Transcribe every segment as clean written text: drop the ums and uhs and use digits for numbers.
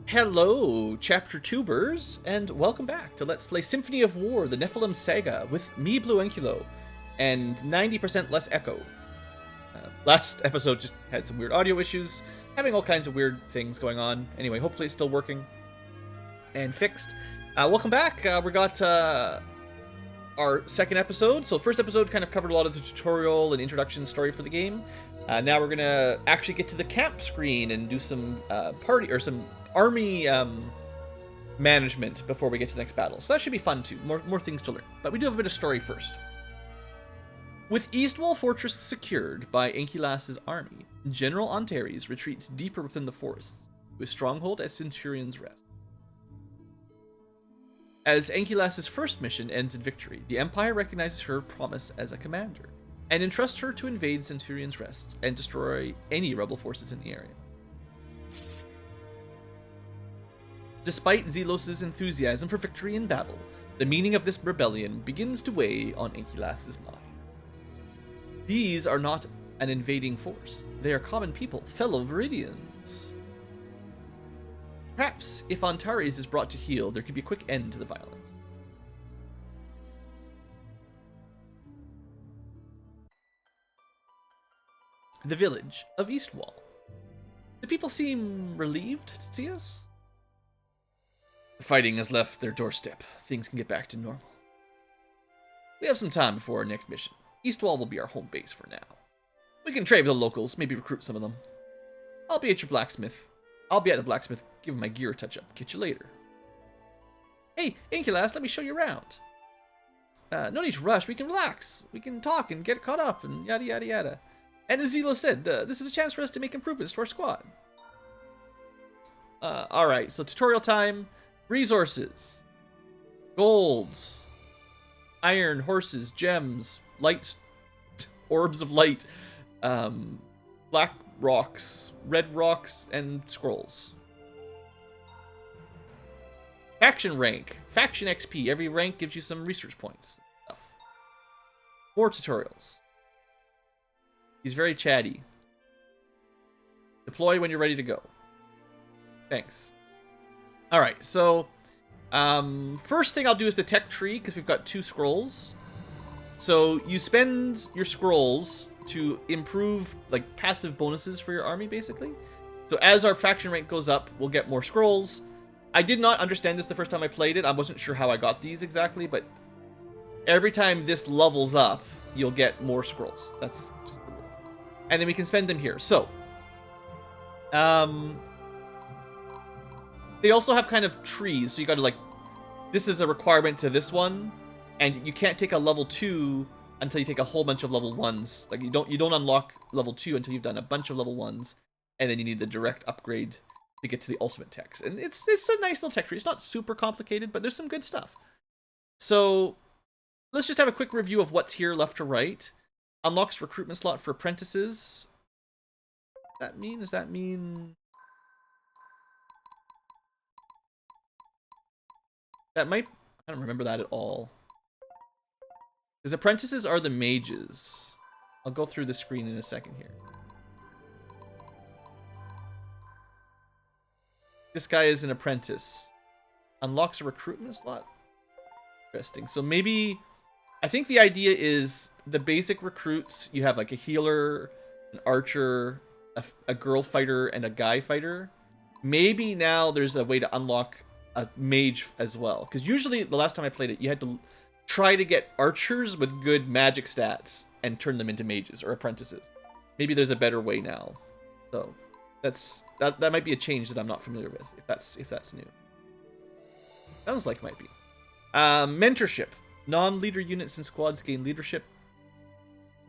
Hello, Chapter Tubers, and welcome back to Let's Play Symphony of War, the Nephilim Saga, with me, Blueankylo, and 90% less echo. Last episode just had some weird audio issues, having all kinds of weird things going on. Anyway, hopefully it's still working and fixed. Welcome back. We got our second episode. So first episode kind of covered a lot of the tutorial and introduction story for the game. Now we're gonna actually get to the camp screen and do some some army management before we get to the next battle. So that should be fun too. More things to learn. But we do have a bit of story first. With Eastwall Fortress secured by Ankylas's army, General Antares retreats deeper within the forests, with stronghold at Centurion's Rest. As Ankylas's first mission ends in victory, the Empire recognizes her promise as a commander, and entrusts her to invade Centurion's Rest and destroy any rebel forces in the area. Despite Zelos' enthusiasm for victory in battle, the meaning of this rebellion begins to weigh on Ankylas's mind. These are not an invading force. They are common people, fellow Viridians. Perhaps, if Antares is brought to heel, there could be a quick end to the violence. The village of Eastwall. The people seem relieved to see us. The fighting has left their doorstep. Things can get back to normal. We have some time before our next mission. Eastwall will be our home base for now. We can trade with the locals, maybe recruit some of them. I'll be at your blacksmith. I'll be at the blacksmith, giving my gear a touch-up. Catch you later. Hey, Ankylas, let me show you around. No need to rush. We can relax. We can talk and get caught up and yada yada yada. And as Zelo said, this is a chance for us to make improvements to our squad. Alright, so tutorial time. Resources. Gold. Iron, horses, gems, lights, orbs of light, black rocks, red rocks, and scrolls. Faction rank. Faction XP. Every rank gives you some research points. Stuff. More tutorials. He's very chatty. Deploy when you're ready to go. Thanks. Alright, so first thing I'll do is the tech tree, because we've got 2 scrolls. So you spend your scrolls to improve like passive bonuses for your army, basically. So as our faction rank goes up, we'll get more scrolls. I did not understand this the first time I played it. I wasn't sure how I got these exactly, but every time this levels up, you'll get more scrolls. That's just the rule. And then we can spend them here. So they also have kind of trees, so you gotta like, this is a requirement to this one, and you can't take a level 2 until you take a whole bunch of level 1s. Like you don't unlock level 2 until you've done a bunch of level 1s, and then you need the direct upgrade to get to the ultimate text. And it's a nice little tech tree. It's not super complicated, but there's some good stuff. So let's just have a quick review of what's here left to right. Unlocks recruitment slot for apprentices. Does that mean that might, I don't remember that at all. Because apprentices are the mages. I'll go through the screen in a second here. This guy is an apprentice. Unlocks a recruitment slot. Interesting. So maybe, I think the idea is the basic recruits, you have like a healer, an archer, a girl fighter, and a guy fighter. Maybe now there's a way to unlock a mage as well, because usually the last time I played it, you had to try to get archers with good magic stats and turn them into mages or apprentices. Maybe there's a better way now. So that might be a change that I'm not familiar with, if that's new. Sounds like it might be. Mentorship. Non-leader units and squads gain leadership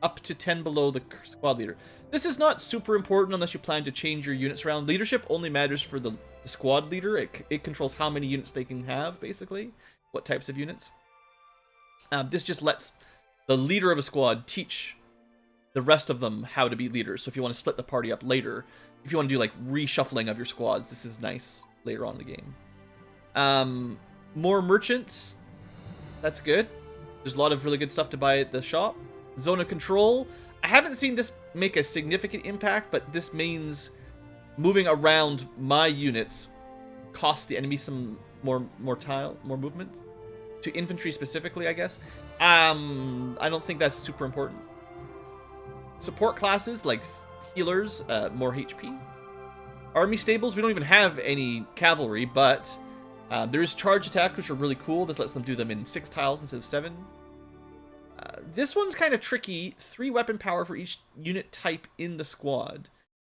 up to 10 below the squad leader. This is not super important unless you plan to change your units around. Leadership only matters for the squad leader. It controls how many units they can have, basically. What types of units. This just lets the leader of a squad teach the rest of them how to be leaders. So if you want to split the party up later, if you want to do like reshuffling of your squads, this is nice later on in the game. More merchants. That's good. There's a lot of really good stuff to buy at the shop. Zone of control. I haven't seen this make a significant impact, but this means moving around my units costs the enemy some more movement. To infantry specifically, I guess. I don't think that's super important. Support classes like healers, more HP. Army stables, we don't even have any cavalry, but there is charge attack, which are really cool. This lets them do them in 6 tiles instead of 7. This one's kind of tricky. 3 weapon power for each unit type in the squad.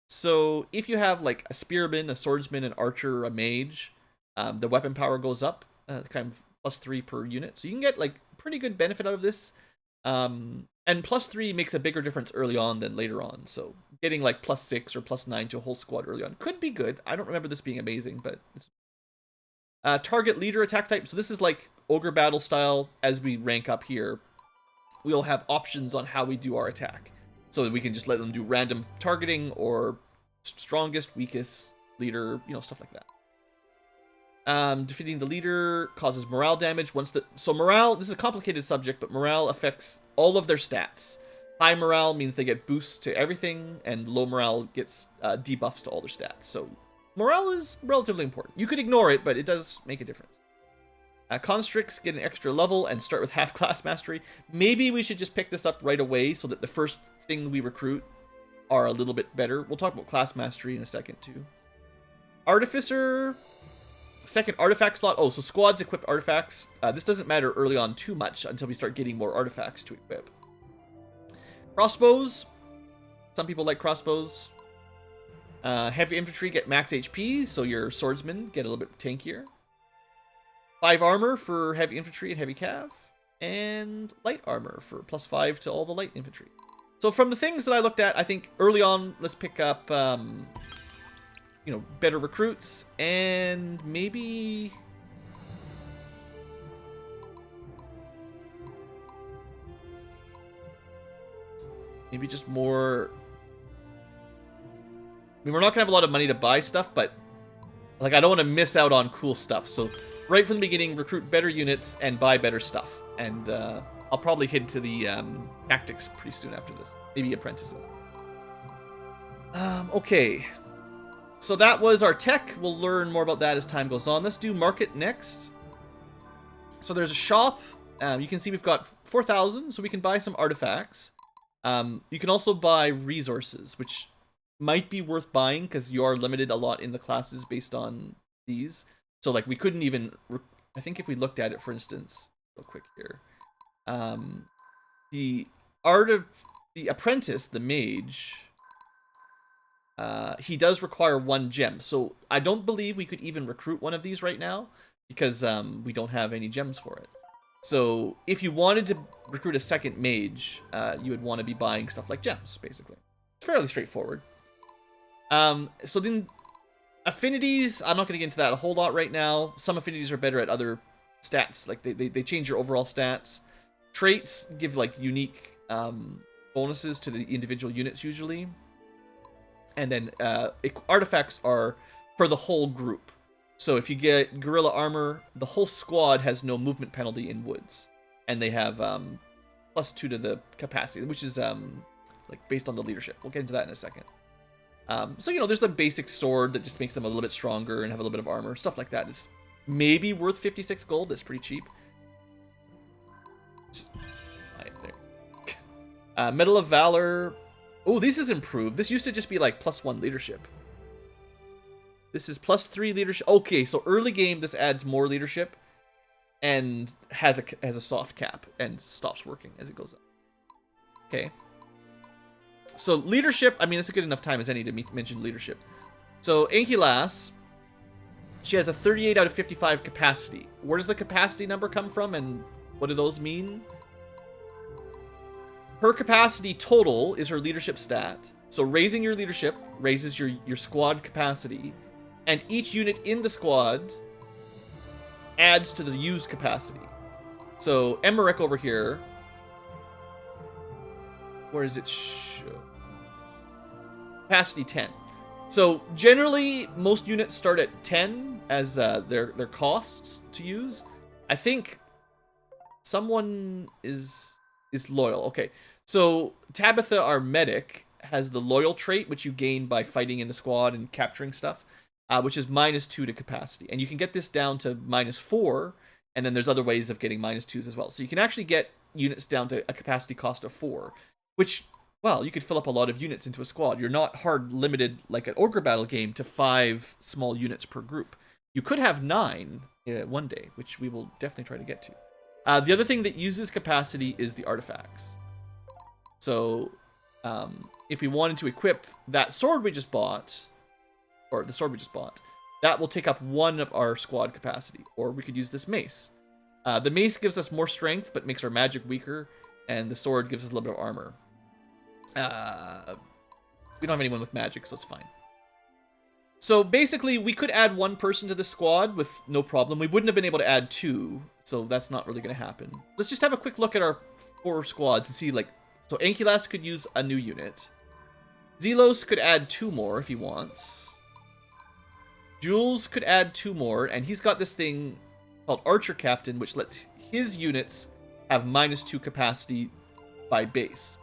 So if you have like a spearman, a swordsman, an archer, a mage, the weapon power goes up, kind of +3 per unit. So you can get like pretty good benefit out of this. And +3 makes a bigger difference early on than later on. So getting like +6 or +9 to a whole squad early on could be good. I don't remember this being amazing, but it's... target leader attack type. So this is like Ogre Battle style. As we rank up here, we'll have options on how we do our attack. So that we can just let them do random targeting or strongest, weakest, leader, you know, stuff like that. Defeating the leader causes morale damage. So morale, this is a complicated subject, but morale affects all of their stats. High morale means they get boosts to everything, and low morale gets debuffs to all their stats. So morale is relatively important. You could ignore it, but it does make a difference. Constricts get an extra level and start with half class mastery. Maybe we should just pick this up right away so that the first thing we recruit are a little bit better. We'll talk about class mastery in a second too. Artificer, second artifact slot. Oh, so squads equip artifacts. This doesn't matter early on too much until we start getting more artifacts to equip. Crossbows. Some people like crossbows. Heavy infantry get max HP, so your swordsmen get a little bit tankier. 5 armor for heavy infantry and heavy cav, and light armor for +5 to all the light infantry. So from the things that I looked at, I think early on, let's pick up, you know, better recruits, and maybe... maybe just more... I mean, we're not going to have a lot of money to buy stuff, but, like, I don't want to miss out on cool stuff, so... right from the beginning, recruit better units and buy better stuff. And I'll probably head to the tactics pretty soon after this. Maybe apprentices. Okay. So that was our tech. We'll learn more about that as time goes on. Let's do market next. So there's a shop. You can see we've got 4,000, so we can buy some artifacts. You can also buy resources, which might be worth buying because you are limited a lot in the classes based on these. So, like, we couldn't even... I think if we looked at it, for instance, real quick here. The apprentice, the mage, he does require 1 gem. So, I don't believe we could even recruit one of these right now because we don't have any gems for it. So, if you wanted to recruit a second mage, you would want to be buying stuff like gems, basically. It's fairly straightforward. So then... affinities, I'm not going to get into that a whole lot right now. Some affinities are better at other stats. Like, they change your overall stats. Traits give, like, unique bonuses to the individual units, usually. And then artifacts are for the whole group. So if you get gorilla armor, the whole squad has no movement penalty in woods. And they have +2 to the capacity, which is, like, based on the leadership. We'll get into that in a second. So, you know, there's the basic sword that just makes them a little bit stronger and have a little bit of armor. Stuff like that is maybe worth 56 gold. That's pretty cheap. Medal of Valor. Oh, this is improved. This used to just be like +1 leadership. This is +3 leadership. Okay, so early game, this adds more leadership and has a soft cap and stops working as it goes up. Okay. So leadership, I mean, it's a good enough time as any to mention leadership. So Ankylas, she has a 38 out of 55 capacity. Where does the capacity number come from, and what do those mean? Her capacity total is her leadership stat. So raising your leadership raises your squad capacity, and each unit in the squad adds to the used capacity. So Emmerich over here, where is it? Capacity 10. So generally, most units start at 10 as their costs to use. I think someone is loyal. Okay, so Tabitha, our medic, has the loyal trait, which you gain by fighting in the squad and capturing stuff. which is -2 to capacity. And you can get this down to -4, and then there's other ways of getting -2s as well. So you can actually get units down to a capacity cost of 4, which, well, you could fill up a lot of units into a squad. You're not hard limited like an Ogre Battle game to 5 small units per group. You could have 9 one day, which we will definitely try to get to. The other thing that uses capacity is the artifacts. So if we wanted to equip that sword we just bought, or the sword we just bought, that will take up 1 of our squad capacity. Or we could use this mace. The mace gives us more strength, but makes our magic weaker, and the sword gives us a little bit of armor. We don't have anyone with magic, so it's fine. So basically, we could add 1 person to the squad with no problem. We wouldn't have been able to add 2, so that's not really going to happen. Let's just have a quick look at our 4 squads and see, like, so Ankylas could use a new unit. Zelos could add 2 more if he wants. Jules could add 2 more, and he's got this thing called Archer Captain, which lets his units have -2 capacity by base.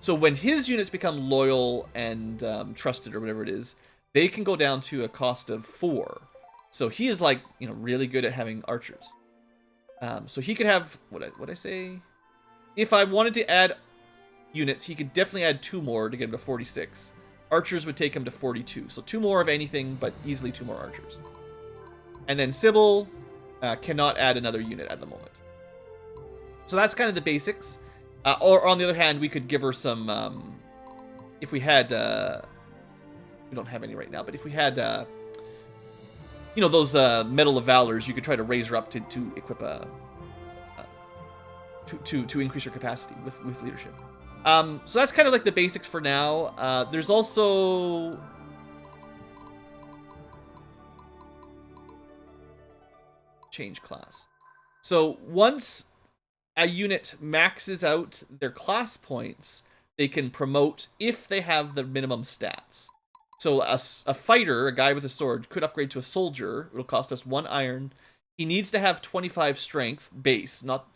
So when his units become loyal and trusted, or whatever it is, they can go down to a cost of 4. So he is, like, you know, really good at having archers. So he could have, what I say? If I wanted to add units, he could definitely add 2 more to get him to 46. Archers would take him to 42. So 2 more of anything, but easily 2 more archers. And then Sybil cannot add another unit at the moment. So that's kind of the basics. Or on the other hand, we could give her some, if we had, we don't have any right now, but if we had, you know, those Medal of Valors, you could try to raise her up to equip to increase her capacity with leadership. So that's kind of like the basics for now. There's also change class. So once a unit maxes out their class points, they can promote if they have the minimum stats. So a fighter, a guy with a sword, could upgrade to a soldier. It'll cost us 1 iron. He needs to have 25 strength base, not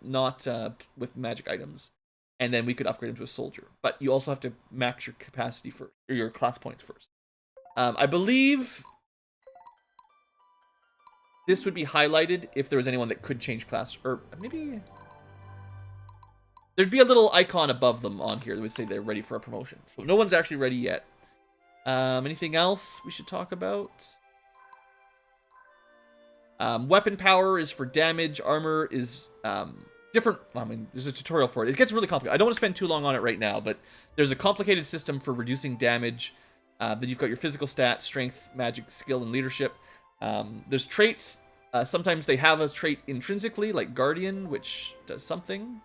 with magic items. And then we could upgrade him to a soldier. But you also have to max your capacity first, or your class points first. I believe this would be highlighted if there was anyone that could change class, or maybe there'd be a little icon above them on here that would say they're ready for a promotion. So no one's actually ready yet. Anything else we should talk about? Weapon power is for damage. Armor is different. I mean, there's a tutorial for it. It gets really complicated. I don't want to spend too long on it right now, but there's a complicated system for reducing damage. Then you've got your physical stats, strength, magic, skill, and leadership. There's traits. Sometimes they have a trait intrinsically, like Guardian, which does something.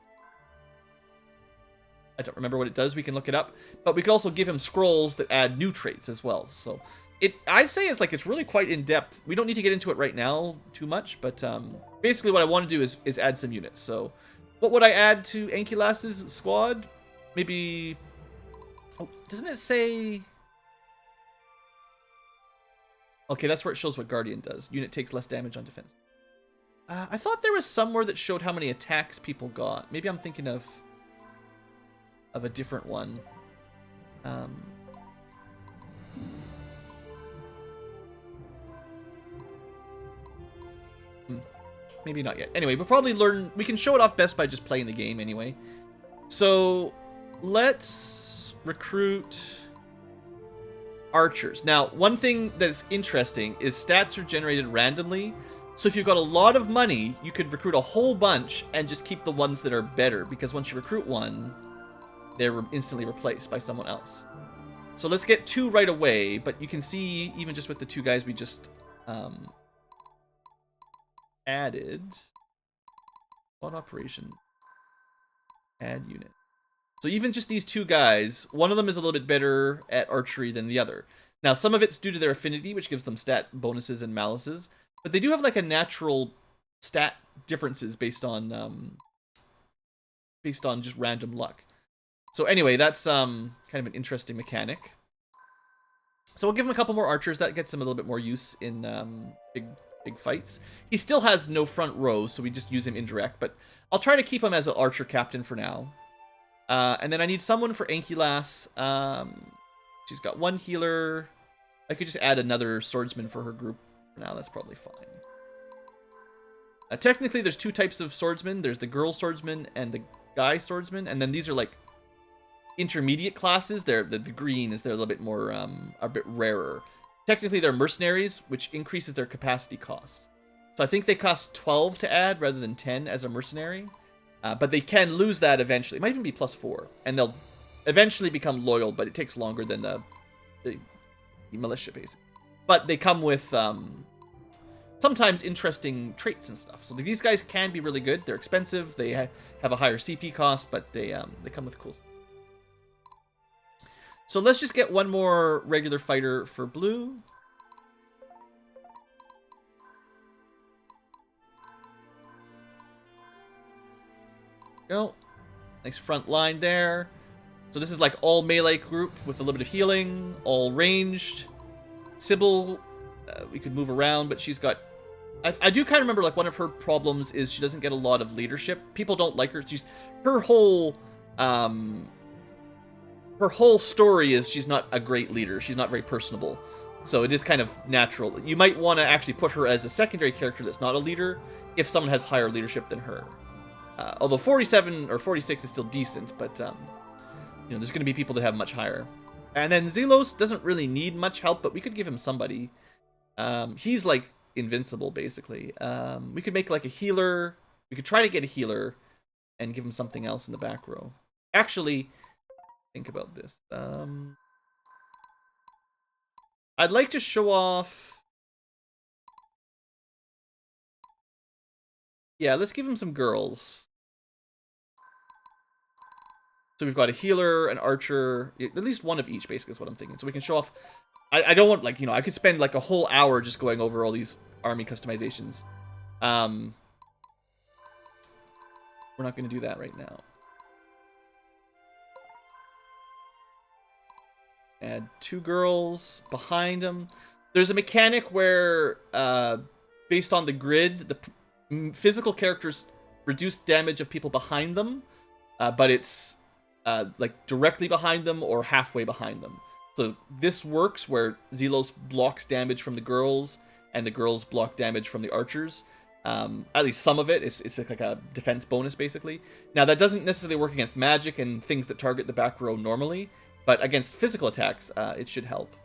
I don't remember what it does. We can look it up. But we could also give him scrolls that add new traits as well. So I'd say it's really quite in-depth. We don't need to get into it right now too much, but basically what I want to do is add some units. So what would I add to Ankylas's squad? Maybe... Oh, doesn't it say... Okay, that's where it shows what Guardian does. Unit takes less damage on defense. I thought there was somewhere that showed how many attacks people got. Maybe I'm thinking of a different one. Maybe not yet. Anyway, we'll probably learn... We can show it off best by just playing the game anyway. So, let's recruit archers. Now, one thing that's interesting is stats are generated randomly. So if you've got a lot of money, you could recruit a whole bunch and just keep the ones that are better, because once you recruit one, they're instantly replaced by someone else. So let's get 2 right away, but you can see even just with the 2 guys we just added. Squad operation. Add unit. So even just these 2 guys, one of them is a little bit better at archery than the other. Now, some of it's due to their affinity, which gives them stat bonuses and malices, but they do have like a natural stat differences based on just random luck. So anyway, that's kind of an interesting mechanic. So we'll give him a couple more archers. That gets him a little bit more use in big fights. He still has no front row, so we just use him indirect, but I'll try to keep him as an archer captain for now. And then I need someone for Ankylas. She's got 1 healer. I could just add another swordsman for her group. For now, that's probably fine. Technically, there's two types of swordsmen. There's the girl swordsman and the guy swordsman. And then these are like intermediate classes. The green is they're a little bit more, a bit rarer. Technically, they're mercenaries, which increases their capacity cost. So I think they cost 12 to add rather than 10 as a mercenary. But they can lose that eventually. It might even be +4. And they'll eventually become loyal, but it takes longer than the militia, basically. But they come with sometimes interesting traits and stuff. So these guys can be really good. They're expensive. They have a higher CP cost, but they come with cool stuff. So let's just get one more regular fighter for blue. Go. Nice front line there. So this is like all melee group with a little bit of healing, all ranged. Sybil, we could move around, but she's got... I do kind of remember like one of her problems is she doesn't get a lot of leadership. People don't like her. Her whole story is she's not a great leader. She's not very personable. So it is kind of natural. You might want to actually put her as a secondary character that's not a leader if someone has higher leadership than her. Although 47 or 46 is still decent, but you know, there's going to be people that have much higher. And then Zelos doesn't really need much help, but we could give him somebody. He's like invincible, basically. We could make like a healer. We could try to get a healer and give him something else in the back row. Actually, think about this. I'd like to show off... Yeah, let's give him some girls. So we've got a healer, an archer, at least one of each, basically, is what I'm thinking. So we can show off... I don't want, like, you know, I could spend, like, a whole hour just going over all these army customizations. We're not going to do that right now. Add 2 girls behind them. There's a mechanic where, based on the grid, the physical characters reduce damage of people behind them, but it's like directly behind them or halfway behind them. So this works where Zelos blocks damage from the girls and the girls block damage from the archers. At least some of it. It's like a defense bonus, basically. Now, that doesn't necessarily work against magic and things that target the back row normally, but against physical attacks, it should help.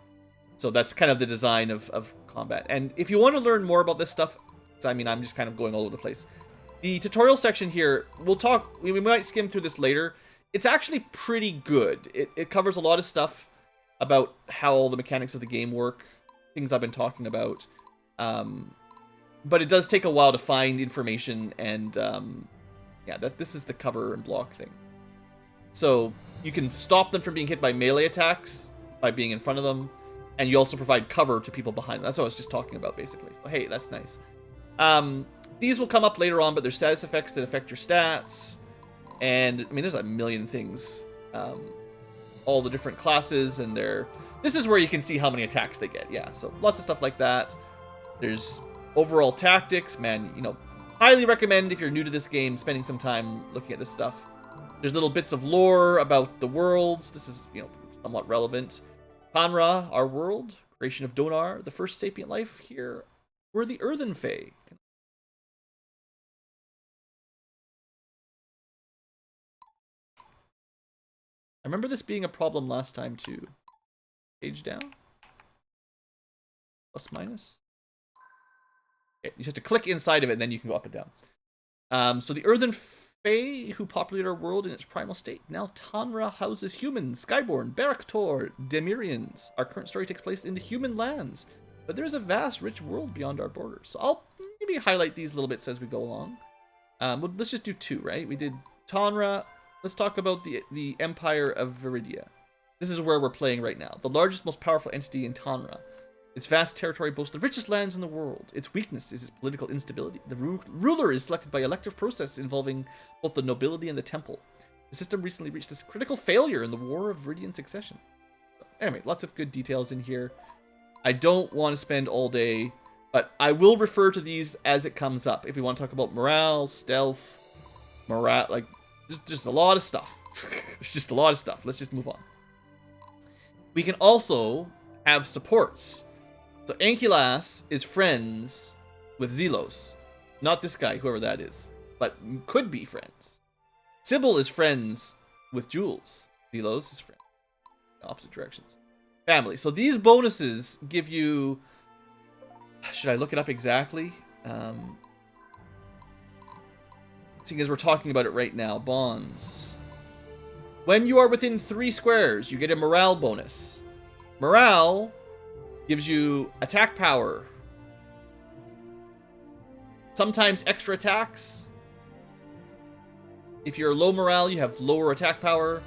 So that's kind of the design of combat. And if you want to learn more about this stuff, I mean, I'm just kind of going all over the place. The tutorial section here, we might skim through this later. It's actually pretty good. It covers a lot of stuff about how all the mechanics of the game work, things I've been talking about. But it does take a while to find information, and yeah, this is the cover and block thing. So you can stop them from being hit by melee attacks by being in front of them, and you also provide cover to people behind them. That's what I was just talking about, basically. So, hey, that's nice. These will come up later on, but there's status effects that affect your stats. And, I mean, there's a million things. All the different classes and their... This is where you can see how many attacks they get. Yeah, so lots of stuff like that. There's overall tactics. Man, you know, highly recommend if you're new to this game, spending some time looking at this stuff. There's little bits of lore about the worlds. This is, you know, somewhat relevant. Panra, our world. Creation of Donar, the first sapient life here. We're the Earthen Fae. I remember this being a problem last time too. Page down. Plus minus. Okay, you just have to click inside of it and then you can go up and down. So the Earthen Fae, who populated our world in its primal state. Now Tanra houses humans, Skyborn, Baraktor, Demirians. Our current story takes place in the human lands. But there is a vast, rich world beyond our borders. So I'll maybe highlight these little bits as we go along. Well, let's just do 2, right? We did Tanra. Let's talk about the Empire of Viridia. This is where we're playing right now. The largest, most powerful entity in Tanra. Its vast territory boasts the richest lands in the world. Its weakness is its political instability. The ruler is selected by elective process involving both the nobility and the temple. The system recently reached a critical failure in the War of Viridian Succession. So, anyway, lots of good details in here. I don't want to spend all day, but I will refer to these as it comes up. If we want to talk about morale, stealth, like, just a lot of stuff. There's just a lot of stuff. Let's just move on. We can also have supports. So Ankylas is friends with Zelos. Not this guy, whoever that is, but could be friends. Sybil is friends with Jules. Zelos is friends. Opposite directions. Family. So these bonuses give you... Should I look it up exactly? Seeing as we're talking about it right now. Bonds. When you are within 3 squares, you get a morale bonus. Morale gives you attack power. Sometimes extra attacks. If you're low morale, you have lower attack power.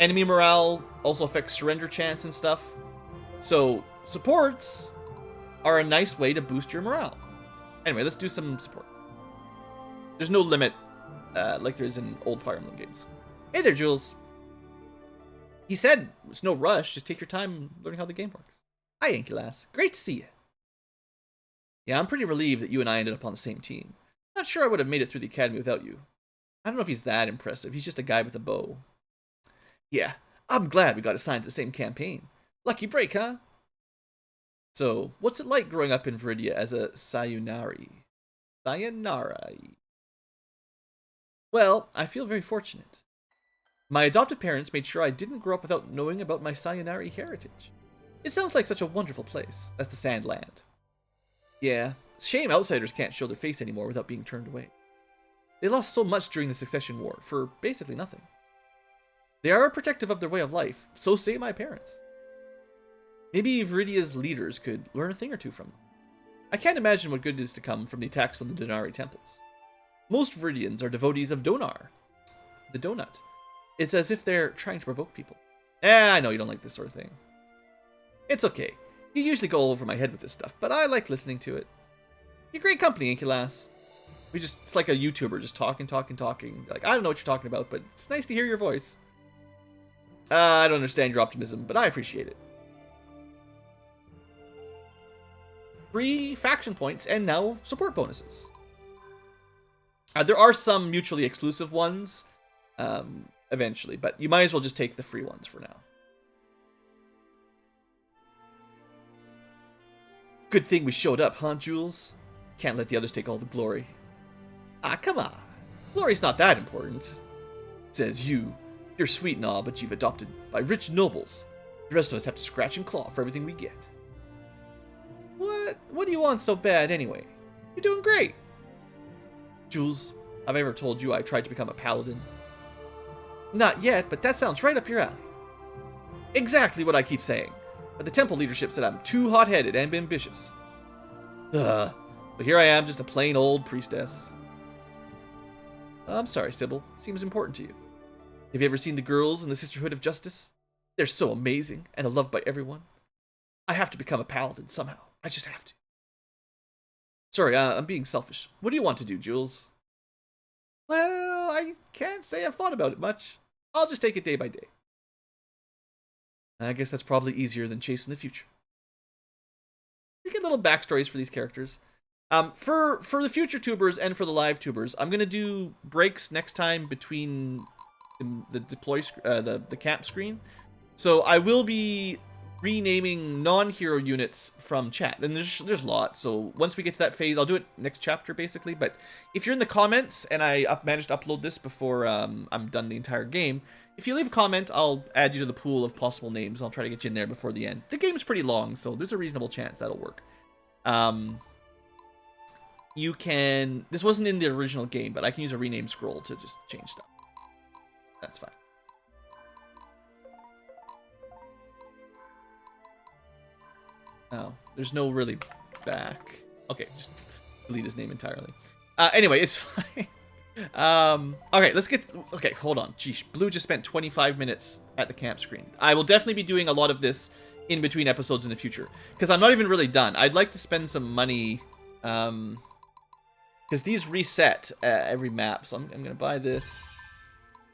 Enemy morale also affects surrender chance and stuff. So, supports are a nice way to boost your morale. Anyway, let's do some support. There's no limit like there is in old Fire Emblem games. Hey there, Jules. He said it's no rush. Just take your time learning how the game works. Hi, Ankylas. Great to see you. Yeah, I'm pretty relieved that you and I ended up on the same team. Not sure I would have made it through the academy without you. I don't know if he's that impressive. He's just a guy with a bow. Yeah, I'm glad we got assigned to the same campaign. Lucky break, huh? So, what's it like growing up in Viridia as a Sayonari? Sayonari. Well, I feel very fortunate. My adopted parents made sure I didn't grow up without knowing about my Sayonari heritage. It sounds like such a wonderful place. That's the Sandland. Yeah, shame outsiders can't show their face anymore without being turned away. They lost so much during the Succession War, for basically nothing. They are protective of their way of life, so say my parents. Maybe Viridia's leaders could learn a thing or two from them. I can't imagine what good is to come from the attacks on the Donari temples. Most Viridians are devotees of Donar, the donut. It's as if they're trying to provoke people. I know you don't like this sort of thing. It's okay. You usually go over my head with this stuff, but I like listening to it. You're great company, Ankylas. It's like a YouTuber, just talking. Like, I don't know what you're talking about, but it's nice to hear your voice. I don't understand your optimism, but I appreciate it. 3 faction points, and now support bonuses. There are some mutually exclusive ones, eventually, but you might as well just take the free ones for now. Good thing we showed up, huh, Jules? Can't let the others take all the glory. Ah, come on. Glory's not that important. Says you. You're sweet and all, but you've adopted by rich nobles. The rest of us have to scratch and claw for everything we get. What do you want so bad, anyway? You're doing great. Jules, have I ever told you I tried to become a paladin? Not yet, but that sounds right up your alley. Exactly what I keep saying. But the temple leadership said I'm too hot-headed and ambitious. But here I am, just a plain old priestess. I'm sorry, Sybil. Seems important to you. Have you ever seen the girls in the Sisterhood of Justice? They're so amazing and loved by everyone. I have to become a paladin somehow. I just have to. Sorry, I'm being selfish. What do you want to do, Jules? Well, I can't say I've thought about it much. I'll just take it day by day. I guess that's probably easier than chasing the future. You get little backstories for these characters. For the future tubers and for the live tubers, I'm gonna do breaks next time between the deploy the camp screen. So I will be renaming non-hero units from chat. And there's lots. So once we get to that phase, I'll do it next chapter basically. But if you're in the comments and I managed to upload this before I'm done the entire game, if you leave a comment, I'll add you to the pool of possible names. I'll try to get you in there before the end. The game's pretty long, so there's a reasonable chance that'll work. You can... This wasn't in the original game, but I can use a rename scroll to just change stuff. That's fine. Oh, there's no really back. Okay, just delete his name entirely. Anyway, it's fine. Okay, let's get... Okay, hold on. Geesh, Blue just spent 25 minutes at the camp screen. I will definitely be doing a lot of this in between episodes in the future. Because I'm not even really done. I'd like to spend some money... Because these reset every map. So I'm going to buy this.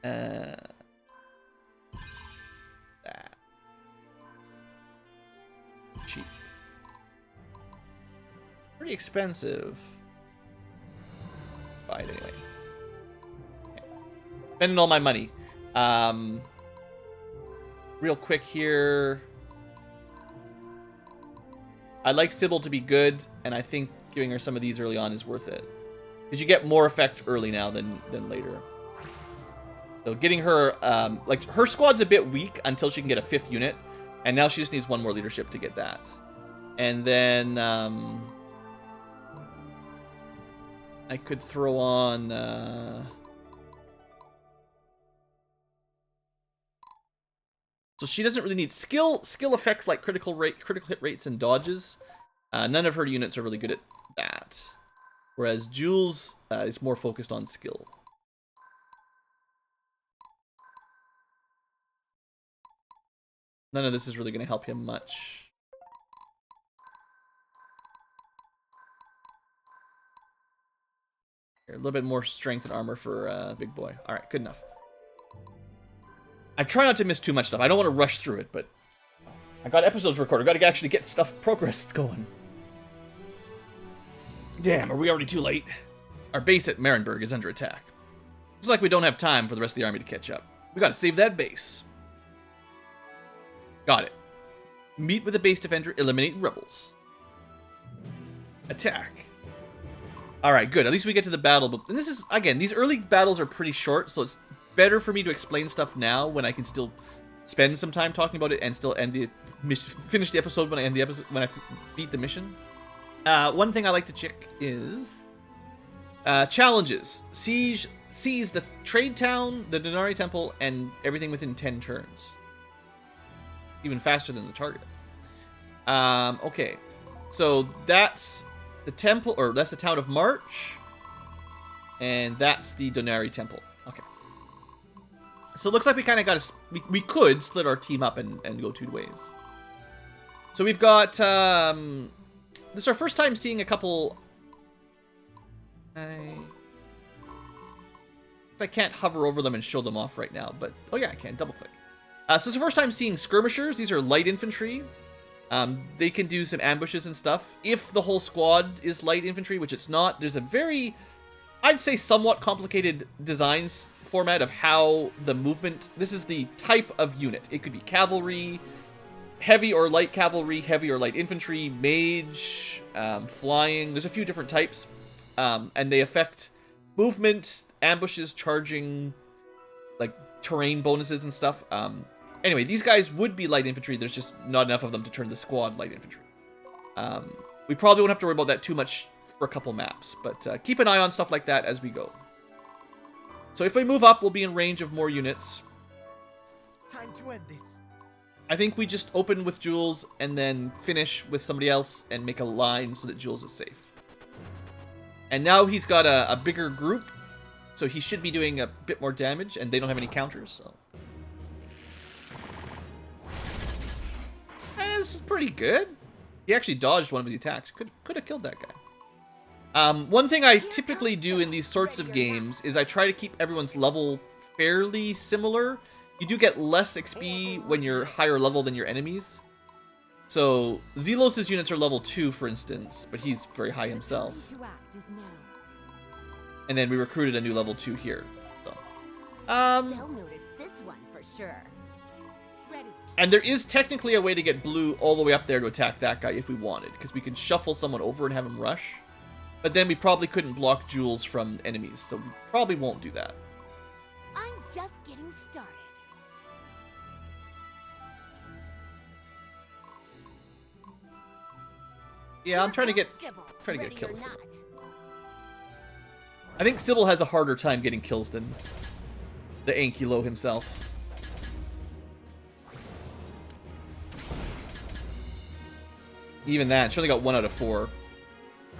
That. Cheap. Pretty expensive. Buy it anyway. Okay. Spending all my money. Real quick here. I like Sybil to be good, and I think giving her some of these early on is worth it. Because you get more effect early now than later. So getting her, like, her squad's a bit weak until she can get a 5th unit. And now she just needs 1 more leadership to get that. And then, I could throw on, so she doesn't really need skill effects like critical hit rates and dodges. None of her units are really good at that. Whereas Jules is more focused on skill. None of this is really going to help him much. Here, a little bit more strength and armor for Big Boy. All right, good enough. I try not to miss too much stuff. I don't want to rush through it, but I got episodes recorded. I got to actually get progress going. Damn, are we already too late? Our base at Marienburg is under attack. Looks like we don't have time for the rest of the army to catch up. We got to save that base. Got it. Meet with the base defender, eliminate rebels. Attack. Alright, good. At least we get to the battle. And this is, again, these early battles are pretty short, so it's better for me to explain stuff now when I can still spend some time talking about it and still end the mission, finish the episode when I end the episode, when I beat the mission. One thing I like to check is challenges. Seize the trade town, the Denari Temple, and everything within 10 turns. Even faster than the target. Okay. So that's the temple, or that's the town of March. And that's the Denari Temple. Okay. So it looks like we kind of got to, we could split our team up and go 2 ways. So we've got, this is our first time seeing a couple, I can't hover over them and show them off right now, but, oh yeah, I can, double click. So it's the first time seeing skirmishers. These are light infantry. They can do some ambushes and stuff. If the whole squad is light infantry, which it's not, there's a very, I'd say somewhat complicated design format of how the movement, this is the type of unit. It could be cavalry, heavy or light cavalry, heavy or light infantry, mage, flying. There's a few different types. And they affect movement, ambushes, charging, like terrain bonuses and stuff. Anyway, these guys would be light infantry. There's just not enough of them to turn the squad light infantry. We probably won't have to worry about that too much for a couple maps, but keep an eye on stuff like that as we go. So if we move up, we'll be in range of more units. Time to end this. I think we just open with Jules and then finish with somebody else and make a line so that Jules is safe. And now he's got a bigger group, so he should be doing a bit more damage, and they don't have any counters, so. This is pretty good. He actually dodged one of the attacks. Could have killed that guy. One thing I typically do in these sorts of games is I try to keep everyone's level fairly similar. You do get less XP when you're higher level than your enemies. So Zelos' units are level 2, for instance, but he's very high himself. And then we recruited a new level 2 here. So. They'll notice this one for sure. Ready. And there is technically a way to get blue all the way up there to attack that guy if we wanted, because we can shuffle someone over and have him rush. But then we probably couldn't block Jules from enemies, so we probably won't do that. I'm just getting started. Yeah, I'm trying to get kills. I think Sybil has a harder time getting kills than the Blueankylo himself. Even that, she only got 1 out of 4.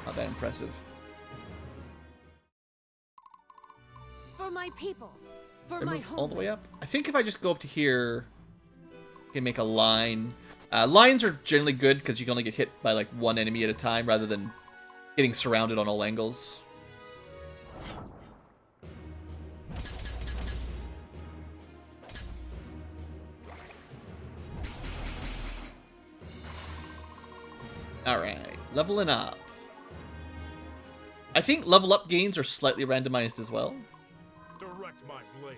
Not that impressive. For my people, for my home. All the way up? I think if I just go up to here, I can make a line. Lines are generally good because you can only get hit by like 1 enemy at a time rather than getting surrounded on all angles. Alright, leveling up. I think level up gains are slightly randomized as well. Direct my blade.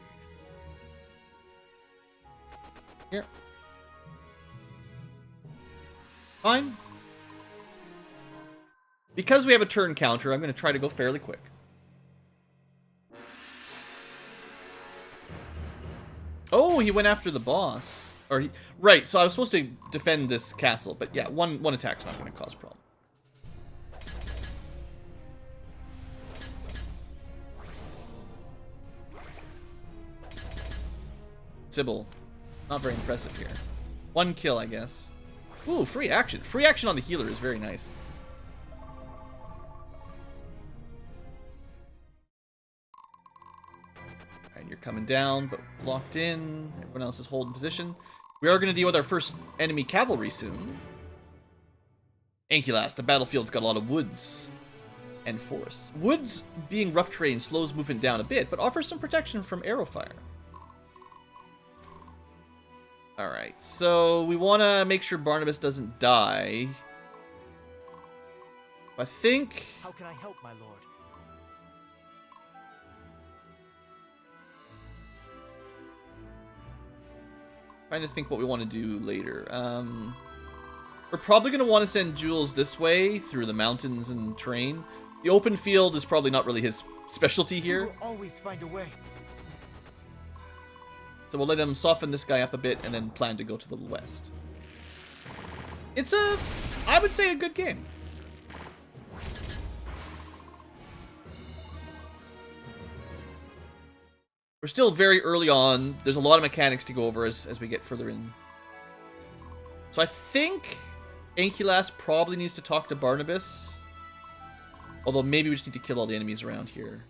Here. Fine. Because we have a turn counter, I'm going to try to go fairly quick. Oh, he went after the boss. Right, so I was supposed to defend this castle, but yeah, one attack's not going to cause a problem. Sybil, not very impressive here. 1 kill, I guess. Ooh, free action. Free action on the healer is very nice. Alright, you're coming down, but locked in. Everyone else is holding position. We are going to deal with our first enemy cavalry soon. Ankylas, the battlefield's got a lot of woods and forests. Woods, being rough terrain, slows movement down a bit, but offers some protection from arrow fire. Alright, so we want to make sure Barnabas doesn't die. I think... How can I help, my lord? Trying to think what we want to do later. We're probably going to want to send Jules this way through the mountains and terrain. The open field is probably not really his specialty here. We'll always find a way. So we'll let him soften this guy up a bit and then plan to go to the west. It's I would say, a good game. We're still very early on. There's a lot of mechanics to go over as we get further in. So I think Ankylas probably needs to talk to Barnabas. Although maybe we just need to kill all the enemies around here.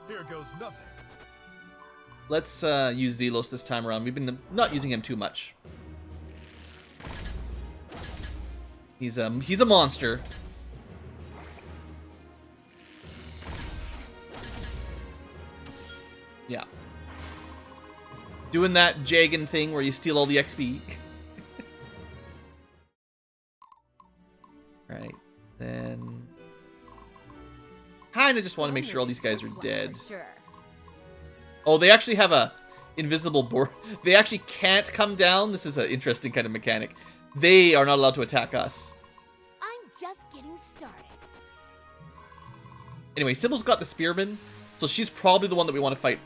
Here goes nothing. Let's use Zelos this time around. We've been not using him too much. He's a monster. Yeah. Doing that Jagan thing where you steal all the XP. Right. Then... Kinda just want to make sure all these guys are dead. Sure. Oh, they actually have a invisible board. They actually can't come down. This is an interesting kind of mechanic. They are not allowed to attack us. I'm just getting started. Anyway, Sybil's got the spearman, so she's probably the one that we want to fight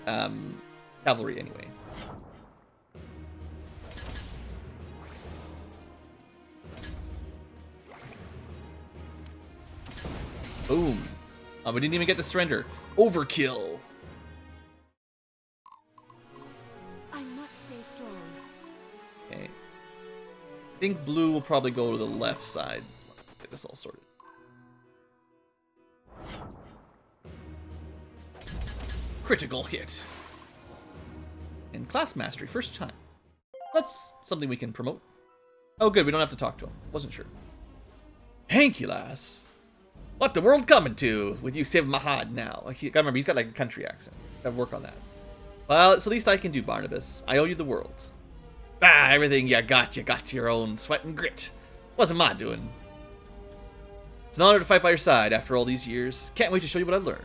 cavalry anyway. Boom. Oh, we didn't even get the surrender. Overkill. I must stay strong. Okay. I think blue will probably go to the left side. Get this all sorted. Critical hit. And class mastery, first time. That's something we can promote. Oh good, we don't have to talk to him. Wasn't sure. Ankylas. What the world coming to with you Siv Mahad now? I remember, he's got like a country accent. Gotta work on that. Well, it's the least I can do, Barnabas. I owe you the world. Ah, everything you got your own sweat and grit. Wasn't my doing. It's an honor to fight by your side after all these years. Can't wait to show you what I've learned.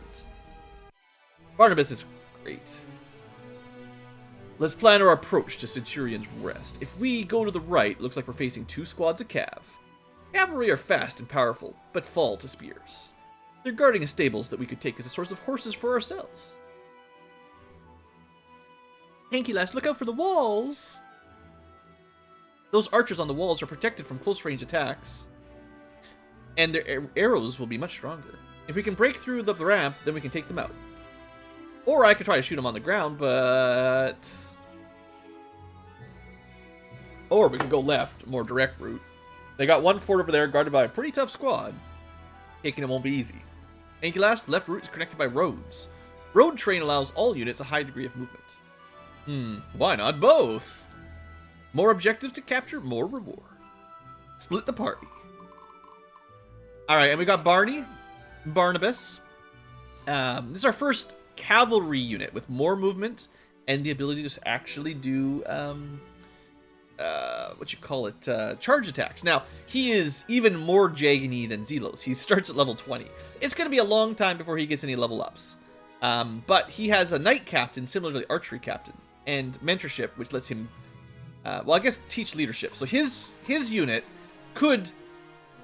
Barnabas is great. Let's plan our approach to Centurion's Rest. If we go to the right, it looks like we're facing 2 squads of cav. Cavalry are fast and powerful, but fall to spears. They're guarding a stables that we could take as a source of horses for ourselves. Ankylas, look out for the walls! Those archers on the walls are protected from close-range attacks, and their arrows will be much stronger. If we can break through the ramp, then we can take them out. Or I could try to shoot them on the ground, but... Or we can go left, more direct route. They got one fort over there guarded by a pretty tough squad. Taking it won't be easy. Ankylas, left route is connected by roads. Road train allows all units a high degree of movement. Why not both? More objectives to capture, more reward. Split the party. Alright, and we got Barnabas. This is our first cavalry unit with more movement and the ability to just actually do charge attacks. Now he is even more Jagan-y than Zelos. He starts at level 20. It's going to be a long time before he gets any level ups, but he has a knight captain similar to the archery captain and mentorship, which lets him well, I guess teach leadership. So his unit could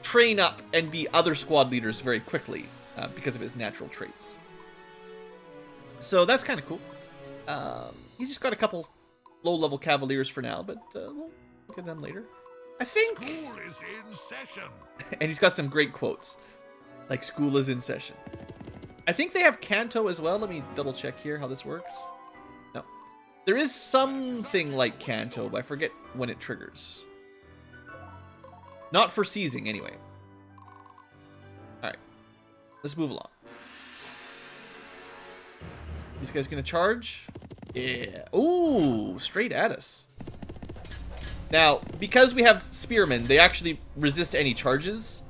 train up and be other squad leaders very quickly because of his natural traits. So that's kind of cool. He's just got a couple low-level cavaliers for now, but we'll look at them later. I think... School is in session. And he's got some great quotes. Like, school is in session. I think they have Canto as well. Let me double check here how this works. No. There is something like Canto, but I forget when it triggers. Not for seizing, anyway. Alright. Let's move along. These guys gonna charge? Yeah. Ooh, straight at us. Now, because we have Spearmen, they actually resist any charges.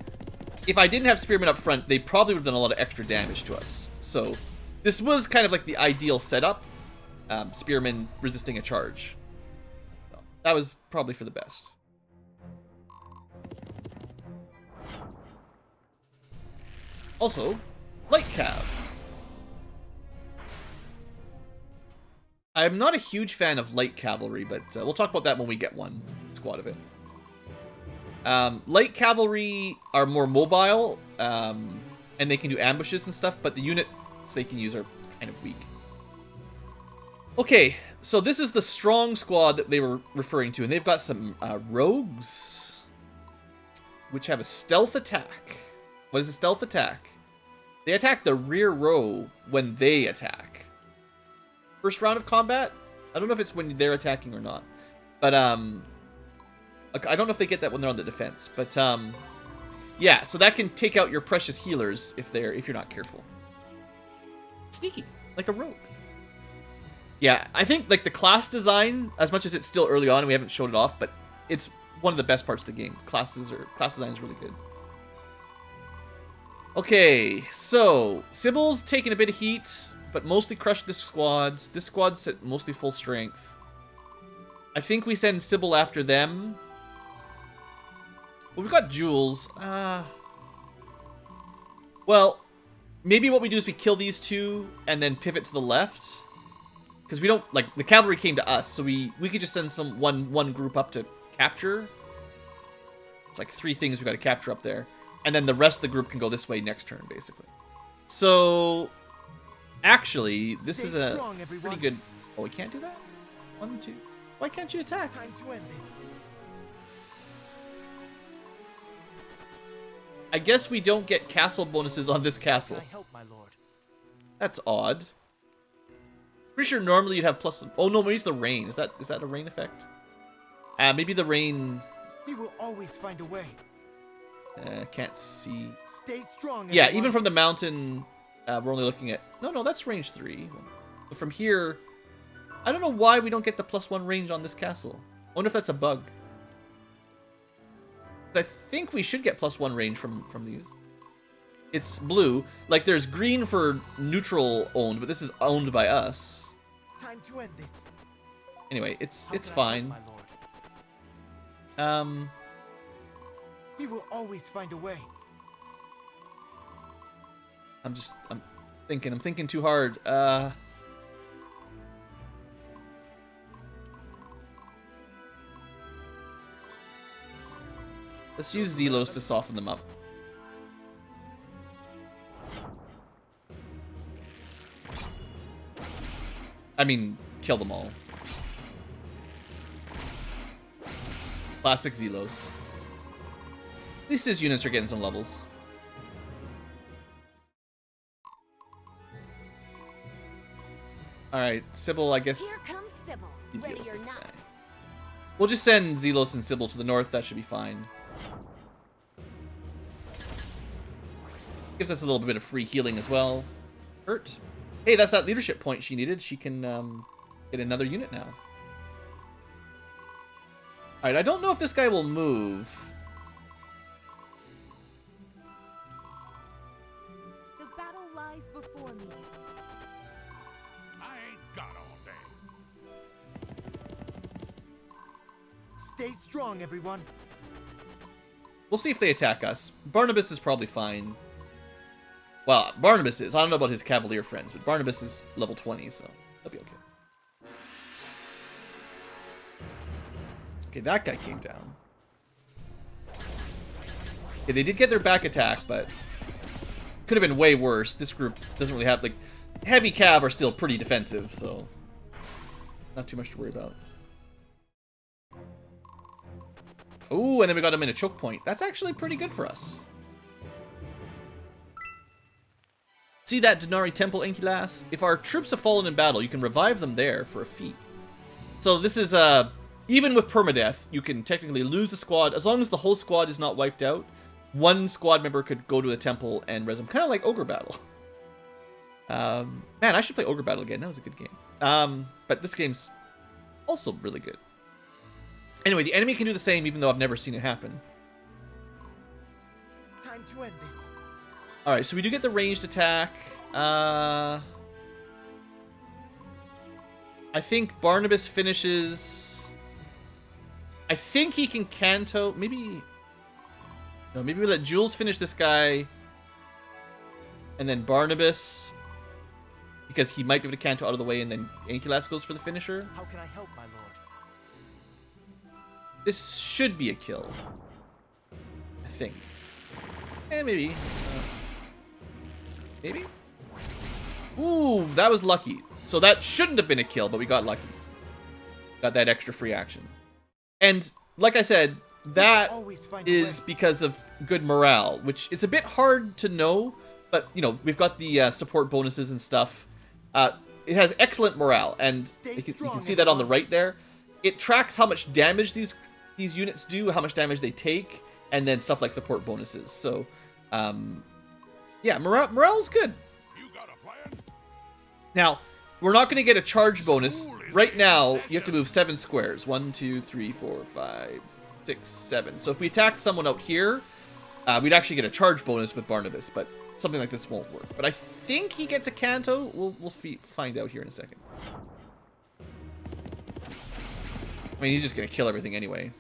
If I didn't have Spearmen up front, they probably would have done a lot of extra damage to us. So, this was kind of like the ideal setup. Spearmen resisting a charge. So, that was probably for the best. Also, Light Cav. I'm not a huge fan of light cavalry, but we'll talk about that when we get one squad of it. Light cavalry are more mobile, and they can do ambushes and stuff, but the units they can use are kind of weak. Okay, so this is the strong squad that they were referring to, and they've got some rogues, which have a stealth attack. What is a stealth attack? They attack the rear row when they attack. First round of combat? I don't know if it's when they're attacking or not. But, I don't know if they get that when they're on the defense. But, yeah, so that can take out your precious healers if you're not careful. Sneaky, like a rogue. Yeah, I think, like, the class design, as much as it's still early on and we haven't showed it off, but it's one of the best parts of the game. Class design is really good. Okay, so, Sybil's taking a bit of heat, but mostly crushed this squad. This squad's at mostly full strength. I think we send Sybil after them. Well, we've got Jules. Well, maybe what we do is we kill these two and then pivot to the left. Because we don't, like, the cavalry came to us, so we could just send one group up to capture. It's like 3 things we got to capture up there. And then the rest of the group can go this way next turn, basically. So... Actually, this is a pretty good... Oh, we can't do that? 1, 2... Why can't you attack? Time to end this. I guess we don't get castle bonuses on this castle. I help, my lord. That's odd. Pretty sure normally you'd have plus... Oh, no, maybe it's the rain. Is that a rain effect? Maybe the rain... We will always find a way. Can't see... Stay strong, Yeah, everyone. even from the mountain... we're only looking at... No, that's range 3. But from here... I don't know why we don't get the +1 range on this castle. I wonder if that's a bug. I think we should get +1 range from these. It's blue. Like, there's green for neutral owned, but this is owned by us. Time to end this. Anyway, it's How can I help, fine. my lord? Um... We will always find a way. I'm thinking too hard. Let's use Zelos to soften them up. I mean, kill them all. Classic Zelos. At least his units are getting some levels. Alright, Sybil, I guess... Here comes Sybil, you deal ready with or this not. guy. We'll just send Zelos and Sybil to the north. That should be fine. Gives us a little bit of free healing as well. Hurt. Hey, that's that leadership point she needed. She can get another unit now. Alright, I don't know if this guy will move. The battle lies before me. I ain't got all day. Stay strong, everyone. We'll see if they attack us. Barnabas is probably fine. Well, Barnabas is. I don't know about his cavalier friends, but Barnabas is level 20, so that'll be okay. Okay, that guy came down. Okay, they did get their back attack, but could have been way worse. This group doesn't really have, like, heavy cav are still pretty defensive, so not too much to worry about. Ooh, and then we got him in a choke point. That's actually pretty good for us. See that Denari Temple, Enkilas? If our troops have fallen in battle, you can revive them there for a feat. So this is, even with permadeath, you can technically lose a squad. As long as the whole squad is not wiped out, one squad member could go to the temple and res them. Kind of like Ogre Battle. Man, I should play Ogre Battle again. That was a good game. But this game's also really good. Anyway, the enemy can do the same, even though I've never seen it happen. Time to end this. Alright, so we do get the ranged attack. I think Barnabas finishes... I think he can Canto... Maybe... No, maybe we let Jules finish this guy. And then Barnabas... Because he might be able to Canto out of the way, and then Ankylas goes for the finisher. How can I help, my lord? This should be a kill. I think. Maybe. Maybe? Ooh, that was lucky. So that shouldn't have been a kill, but we got lucky. Got that extra free action. And, like I said, that is because of good morale, which is a bit hard to know, but, you know, we've got the support bonuses and stuff. It has excellent morale, and you can see that on the right there. It tracks how much damage these units do, how much damage they take, and then stuff like support bonuses. So, yeah, morale's good. You got a plan? Now, we're not going to get a charge bonus. Right now, you have to move 7 squares. 1, 2, 3, 4, 5, 6, 7. So if we attack someone out here, we'd actually get a charge bonus with Barnabas, but something like this won't work. But I think he gets a Canto. We'll find out here in a second. I mean, he's just going to kill everything anyway.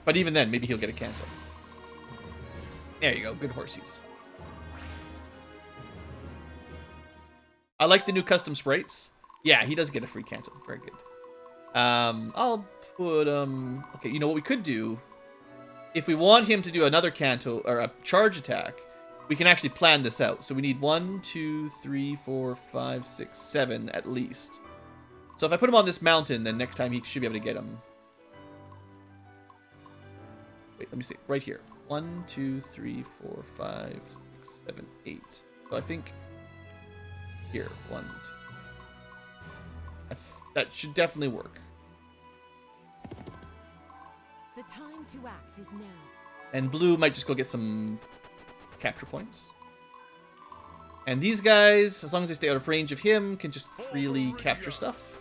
But even then, maybe he'll get a Canto. There you go. Good horsies. I like the new custom sprites. Yeah, he does get a free Canto. Very good. I'll put him... Okay, you know what we could do? If we want him to do another Canto, or a charge attack, we can actually plan this out. So we need 1, 2, 3, 4, 5, 6, 7 at least. So if I put him on this mountain, then next time he should be able to get him. Wait, let me see. Right here. 1, 2, 3, 4, 5, 6, 7, 8. So I think here. 1, 2. That should definitely work. The time to act is now. And blue might just go get some capture points. And these guys, as long as they stay out of range of him, can just freely capture stuff.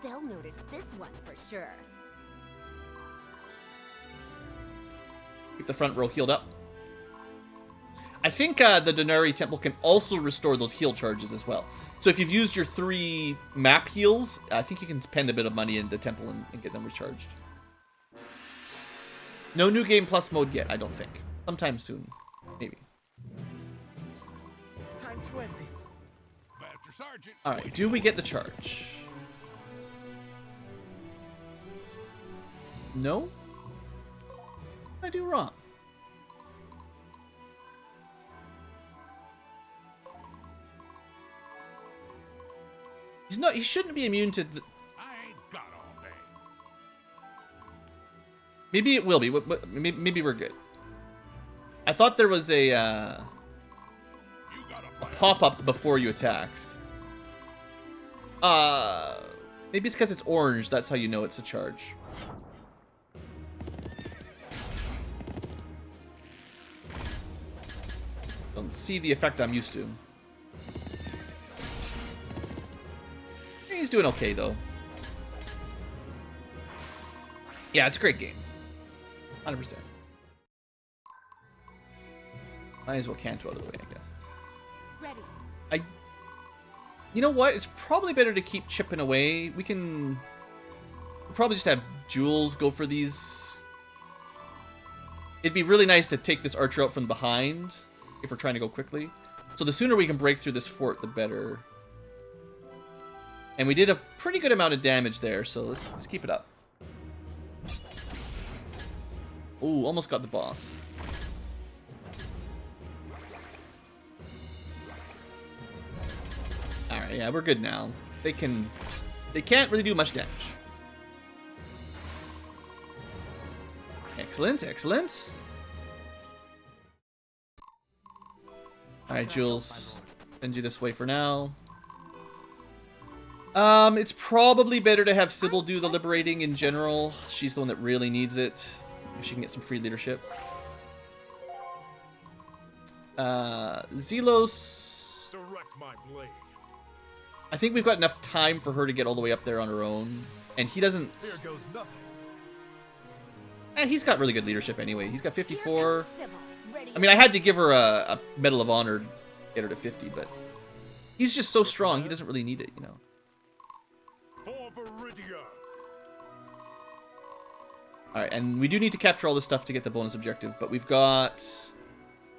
They'll notice this one for sure. Keep the front row healed up. I think the Denari Temple can also restore those heal charges as well. So if you've used your 3 map heals, I think you can spend a bit of money in the temple and get them recharged. No new game plus mode yet, I don't think. Sometime soon, maybe. Time to end this. Master Sergeant. All right, do we get the charge? No? What did I do wrong? He shouldn't be immune to the... I ain't got all day. Maybe it will be. Maybe we're good. I thought there was a pop-up before you attacked. Maybe it's because it's orange. That's how you know it's a charge. Don't see the effect I'm used to. He's doing okay, though. Yeah, it's a great game. 100%. Might as well Canto out of the way, I guess. Ready. You know what? It's probably better to keep chipping away. We'll probably just have Jules go for these. It'd be really nice to take this archer out from behind if we're trying to go quickly. So the sooner we can break through this fort, the better. And we did a pretty good amount of damage there, so let's keep it up. Ooh, almost got the boss. Alright, yeah, we're good now. They can't really do much damage. Excellent, excellent. Alright, Jules. Send you this way for now. It's probably better to have Sybil do the liberating in general. She's the one that really needs it. If she can get some free leadership. Zelos. Direct my blade. I think we've got enough time for her to get all the way up there on her own. And he doesn't... Here goes nothing. He's got really good leadership anyway. He's got 54. Sybil, ready. I mean, I had to give her a Medal of Honor to get her to 50, but... He's just so strong, he doesn't really need it, you know. For Viridia. Alright, and we do need to capture all this stuff to get the bonus objective, but we've got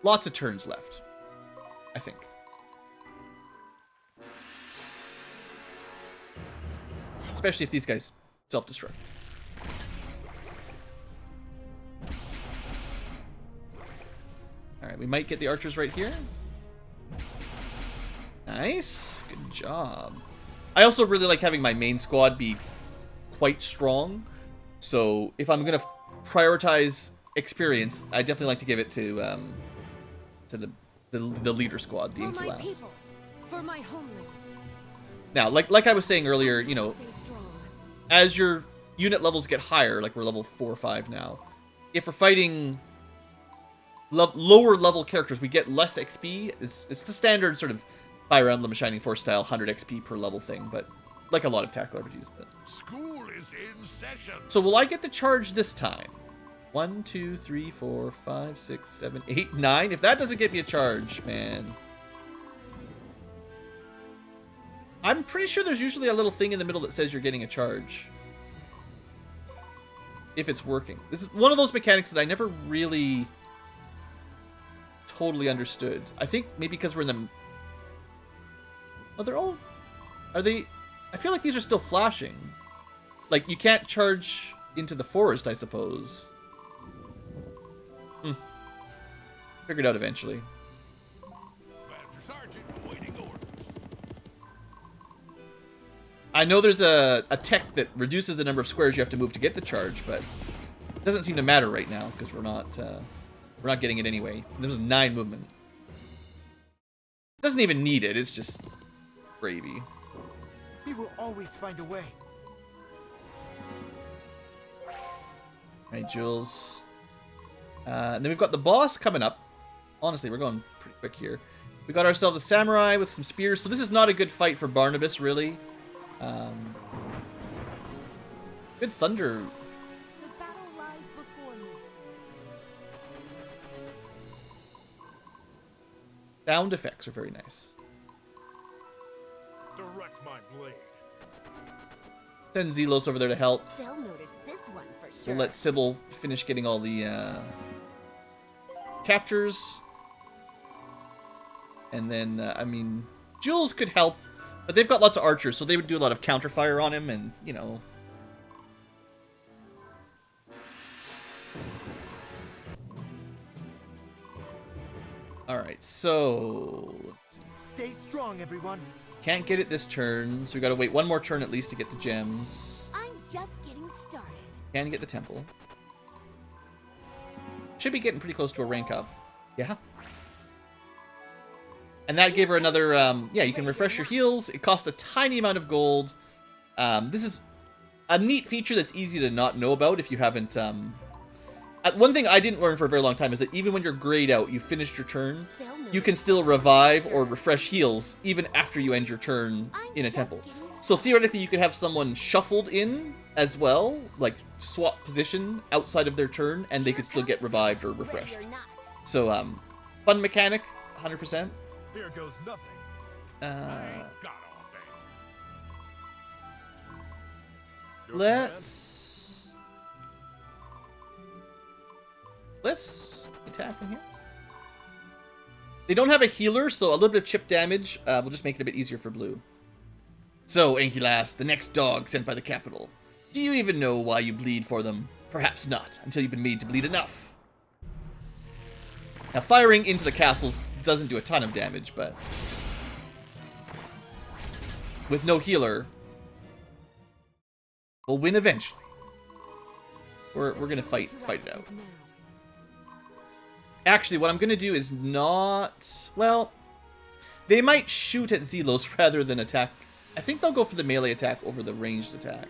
lots of turns left, I think. Especially if these guys self-destruct. Alright, we might get the archers right here. Nice. Good job. I also really like having my main squad be quite strong. So if I'm going to prioritize experience, I definitely like to give it to the leader squad, the For my Inculas. people, for my homeland. Now, like I was saying earlier, you know, Stay strong. as your unit levels get higher, like we're level 4 or 5 now, if we're fighting lower level characters, we get less XP. It's the standard sort of Fire Emblem Shining Force style 100 XP per level thing, but like a lot of tactical RPGs. But School is in session. so will I get the charge this time? 1, 2, 3, 4, 5, 6, 7, 8, 9. If that doesn't get me a charge, man. I'm pretty sure there's usually a little thing in the middle that says you're getting a charge. If it's working. This is one of those mechanics that I never really totally understood. I think maybe because we're in the... Oh, they're all... Are they... I feel like these are still flashing. Like, you can't charge into the forest, I suppose. Figured out eventually. Master Sergeant, awaiting orders. I know there's a tech that reduces the number of squares you have to move to get the charge, but it doesn't seem to matter right now because we're not getting it anyway. There's 9 movement. Doesn't even need it. It's just gravy. He will always find a way. Alright, Jules. And then we've got the boss coming up. Honestly, we're going pretty quick here. We got ourselves a samurai with some spears, so this is not a good fight for Barnabas, really. Good thunder. The battle lies before me. Sound effects are very nice. Direct my blade. Send Zelos over there to help. They'll notice this one for sure. We'll let Sybil finish getting all the captures. And then, I mean, Jules could help, but they've got lots of archers, so they would do a lot of counterfire on him, and, you know. Alright, so... let's see. Stay strong, everyone. Can't get it this turn, so we gotta wait one more turn at least to get the gems. I'm just getting started. Can get the temple. Should be getting pretty close to a rank up. Yeah. And that gave her another, yeah, you can refresh your heals. It costs a tiny amount of gold. This is a neat feature that's easy to not know about if you haven't, one thing I didn't learn for a very long time is that even when you're grayed out, you finished your turn, you can still revive or refresh heals even after you end your turn in a temple. So theoretically, you could have someone shuffled in as well, like swap position outside of their turn, and they could still get revived or refreshed. So, fun mechanic, 100%. Here goes nothing. I ain't got all day. Your Let's... Lifts attack from here. They don't have a healer, so a little bit of chip damage will just make it a bit easier for blue. So, Ankylas, the next dog sent by the capital. Do you even know why you bleed for them? Perhaps not, until you've been made to bleed enough. Now, firing into the castles doesn't do a ton of damage, but with no healer, we'll win eventually. We're gonna fight it out. Actually, what I'm gonna do is not... Well, they might shoot at Zelos rather than attack. I think they'll go for the melee attack over the ranged attack.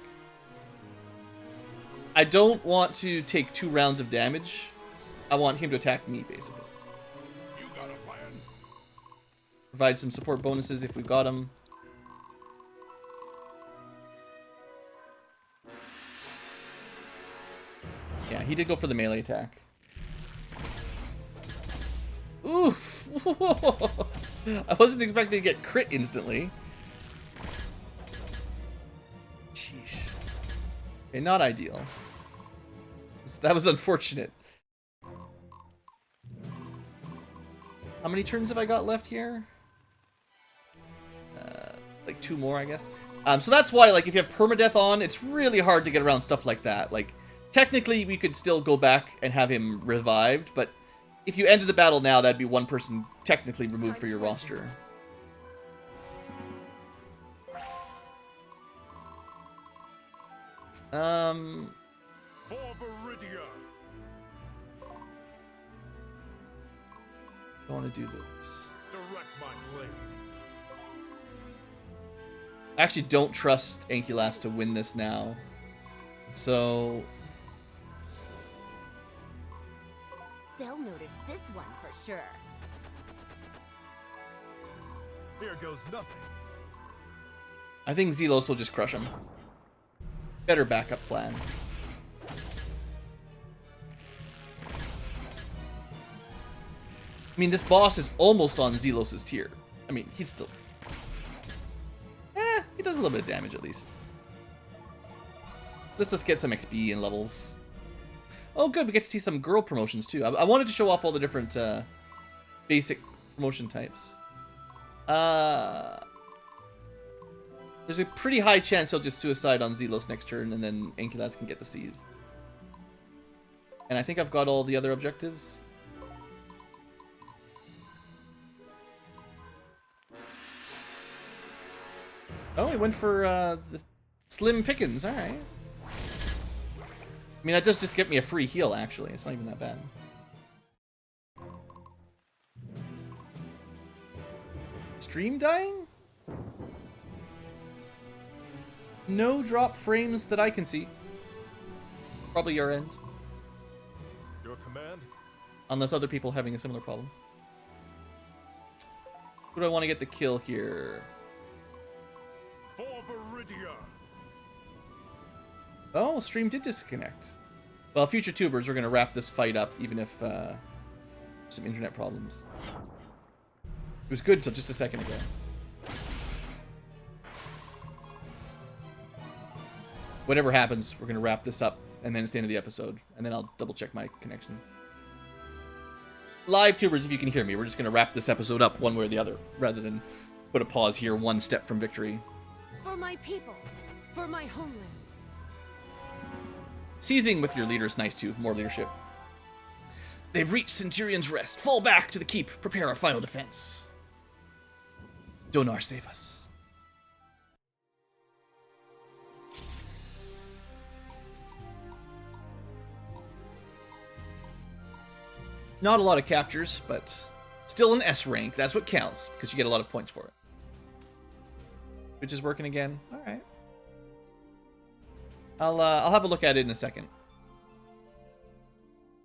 I don't want to take 2 rounds of damage. I want him to attack me, basically. You got a plan. Provide some support bonuses if we've got them. Yeah, he did go for the melee attack. Oof! I wasn't expecting to get crit instantly. Jeez. Okay, not ideal. That was unfortunate. How many turns have I got left here? Like 2 more, I guess. So that's why, like, if you have permadeath on, it's really hard to get around stuff like that. Like, technically, we could still go back and have him revived, but if you ended the battle now, that'd be 1 person technically removed for your roster. For Viridia. I want to do this. Direct my blade. I actually don't trust Ankylas to win this now. So... They'll notice this one for sure. Here goes nothing. I think Zelos will just crush him. Better backup plan. I mean, this boss is almost on Zelos' tier. I mean, he's still... he does a little bit of damage at least. Let's just get some XP and levels. Oh, good. We get to see some girl promotions, too. I wanted to show off all the different basic promotion types. There's a pretty high chance he'll just suicide on Zelos next turn, and then Ankylas can get the C's. And I think I've got all the other objectives. Oh, he went for the Slim Pickens. All right. I mean, that does just get me a free heal, actually. It's not even that bad. Stream dying? No drop frames that I can see. Probably your end. Your command? Unless other people are having a similar problem. Who do I want to get the kill here? For Viridia. Oh, stream did disconnect. Well, future tubers, we're going to wrap this fight up, even if some internet problems. It was good till just a second ago. Whatever happens, we're going to wrap this up, and then it's the end of the episode. And then I'll double check my connection. Live tubers, if you can hear me, we're just going to wrap this episode up one way or the other, rather than put a pause here 1 step from victory. For my people, for my homeland. Seizing with your leader is nice too, more leadership. They've reached Centurion's Rest. Fall back to the keep. Prepare our final defense. Donar, save us. Not a lot of captures, but still an S rank. That's what counts, because you get a lot of points for it. Which is working again. All right. I'll have a look at it in a second.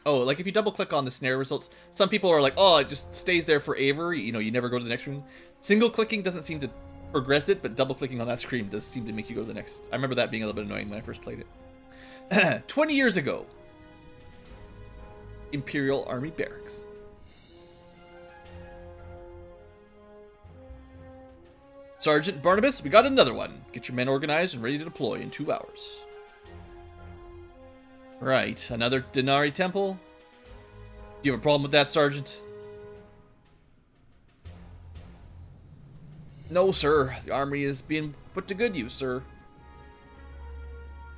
Oh, like if you double click on the snare results, some people are like, oh, it just stays there forever. You know, you never go to the next room. Single clicking doesn't seem to progress it, but double clicking on that screen does seem to make you go to the next. I remember that being a little bit annoying when I first played it. 20 years ago. Imperial Army Barracks. Sergeant Barnabas, we got another one. Get your men organized and ready to deploy in 2 hours. Right, another Denari Temple. Do you have a problem with that, Sergeant? No, sir. The army is being put to good use, sir.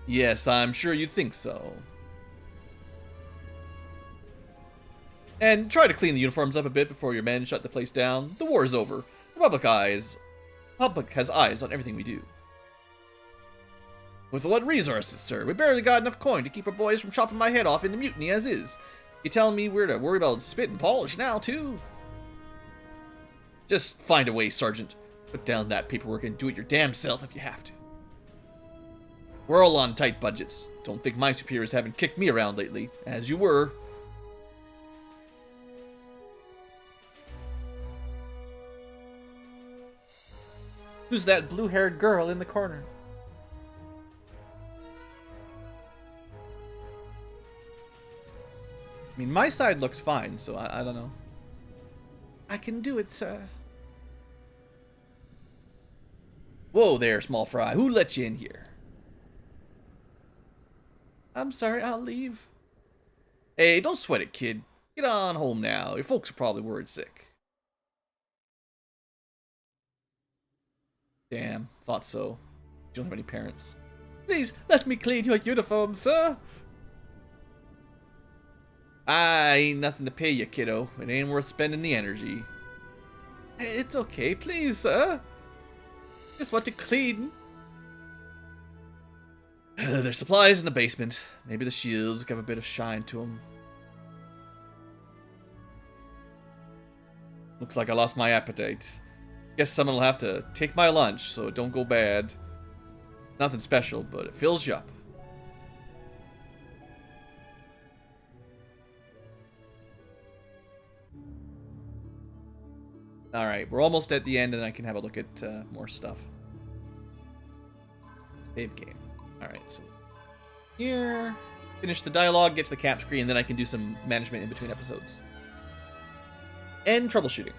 Yes, I'm sure you think so. And try to clean the uniforms up a bit before your men shut the place down. The war is over. The public has eyes on everything we do. With what resources, sir? We barely got enough coin to keep our boys from chopping my head off into mutiny as is. You telling me we're to worry about spit and polish now, too? Just find a way, Sergeant. Put down that paperwork and do it your damn self if you have to. We're all on tight budgets. Don't think my superiors haven't kicked me around lately, as you were. Who's that blue-haired girl in the corner? I mean, my side looks fine, so I don't know. I can do it, sir. Whoa there, small fry. Who let you in here? I'm sorry, I'll leave. Hey, don't sweat it, kid. Get on home now. Your folks are probably worried sick. Damn, thought so. You don't have any parents. Please, let me clean your uniform, sir. I ain't nothing to pay you, kiddo. It ain't worth spending the energy. It's okay, please, sir. Just want to clean. There's supplies in the basement. Maybe the shields give a bit of shine to them. Looks like I lost my appetite. Guess someone will have to take my lunch so it don't go bad. Nothing special, but it fills you up. Alright, we're almost at the end and I can have a look at more stuff. Save game. Alright, so here. Finish the dialogue, get to the cap screen, and then I can do some management in between episodes. And troubleshooting.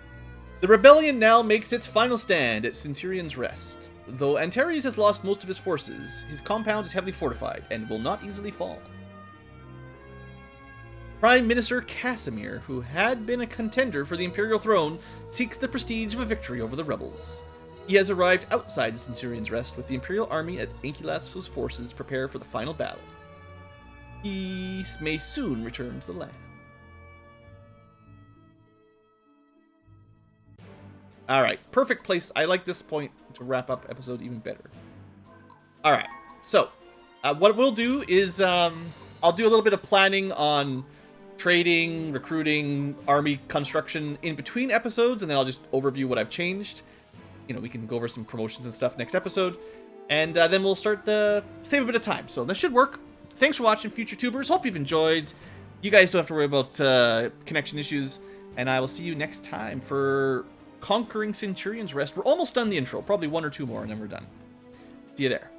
The rebellion now makes its final stand at Centurion's Rest. Though Antares has lost most of his forces, his compound is heavily fortified and will not easily fall. Prime Minister Casimir, who had been a contender for the Imperial throne, seeks the prestige of a victory over the rebels. He has arrived outside Centurion's Rest with the Imperial army at Ankylo's forces prepare for the final battle. He may soon return to the land. Alright, perfect place. I like this point to wrap up episode even better. Alright, so what we'll do is I'll do a little bit of planning on trading, recruiting, army construction in between episodes, and then I'll just overview what I've changed. You know, we can go over some promotions and stuff next episode, and then we'll start save a bit of time. So that should work. Thanks for watching, future tubers. Hope you've enjoyed. You guys don't have to worry about connection issues, and I will see you next time for Conquering Centurion's Rest. We're almost done the intro, probably one or two more, and then we're done. See you there.